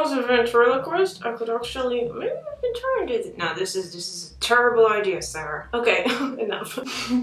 was a ventriloquist, I could actually maybe I can try and do this. No, this is a terrible idea, Sarah. Okay, enough.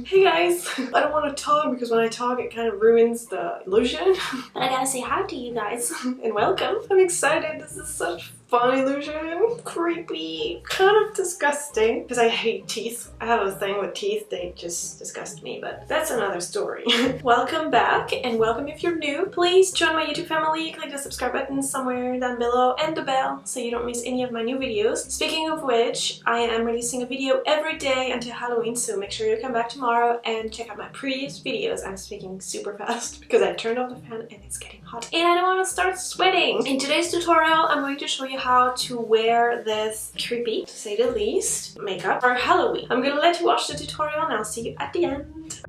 Hey guys, I don't want to talk because when I talk it kind of ruins the illusion. But I gotta say hi to you guys and welcome. I'm excited. This is such fun illusion. Creepy. Kind of disgusting because I hate teeth. I have a thing with teeth. They just disgust me, but that's another story. Welcome back and welcome if you're new. Please join my YouTube family. Click the subscribe button somewhere down below and the bell so you don't miss any of my new videos. Speaking of which, I am releasing a video every day until Halloween, so make sure you come back tomorrow and check out my previous videos. I'm speaking super fast because I turned off the fan and it's getting hot and I don't want to start sweating. In today's tutorial, I'm going to show you how to wear this creepy, to say the least, makeup for Halloween. I'm gonna let you watch the tutorial and I'll see you at the end.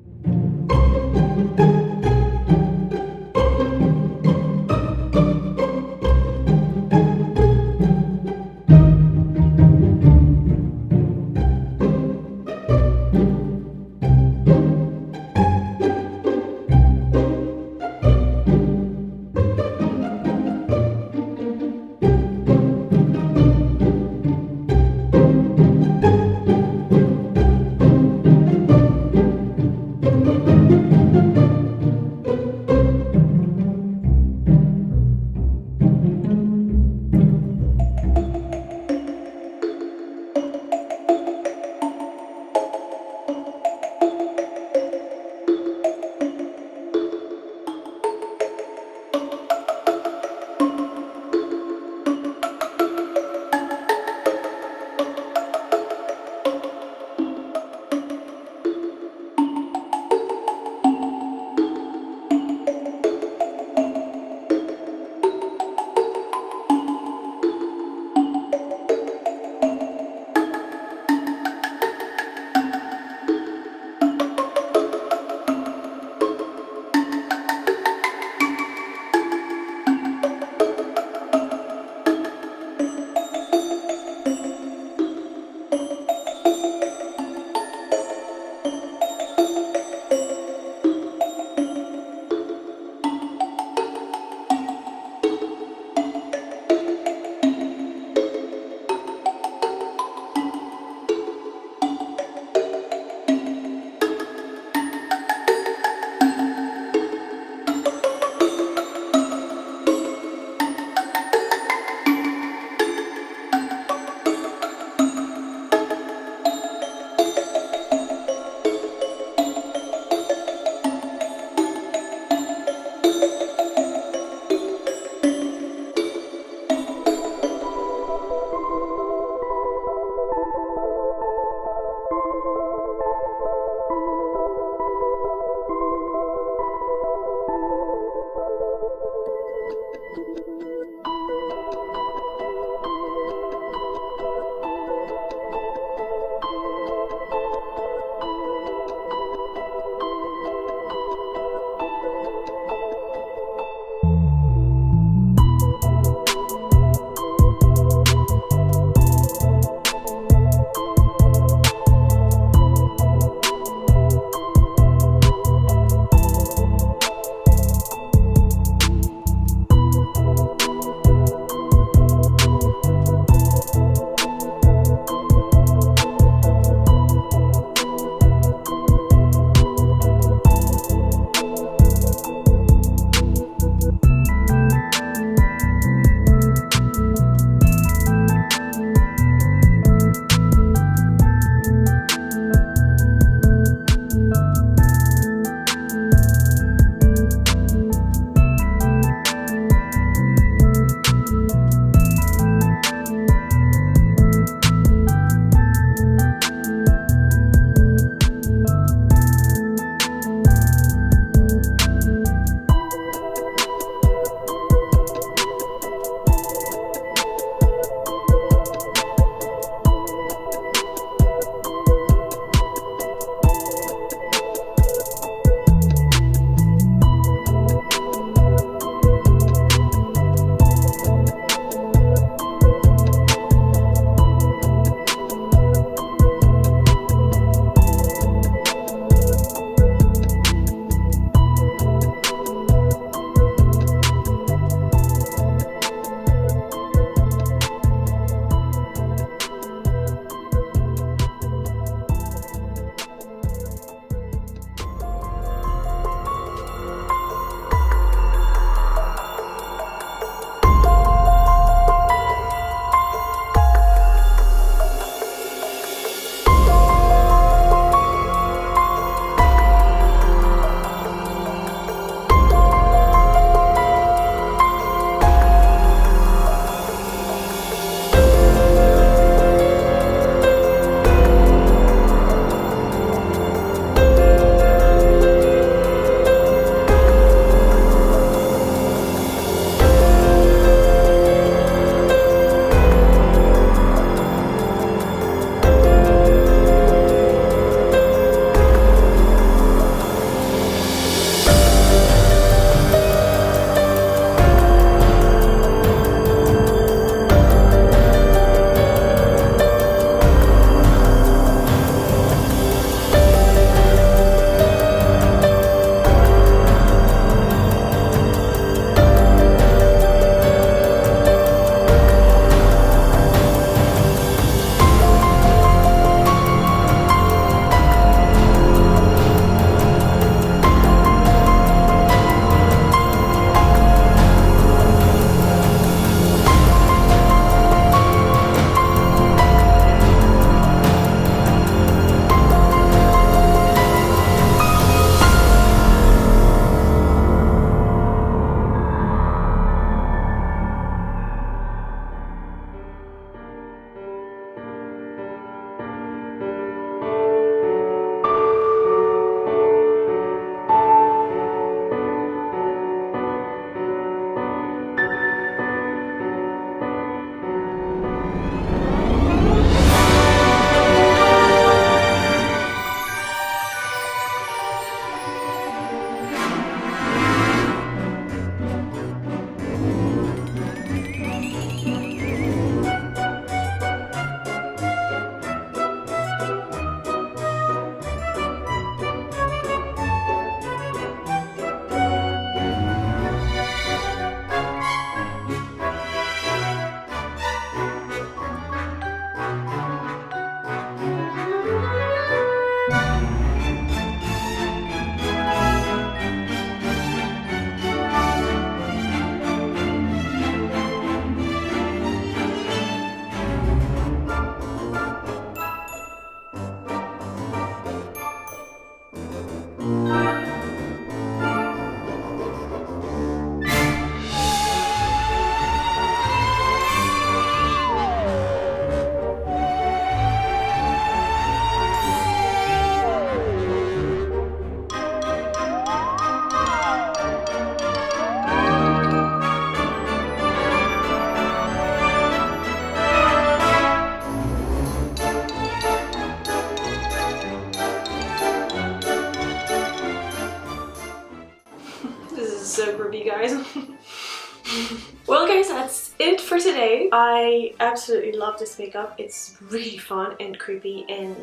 today. I absolutely love this makeup. It's really fun and creepy and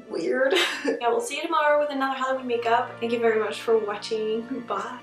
weird. Yeah, we'll see you tomorrow with another Halloween makeup. Thank you very much for watching. Bye.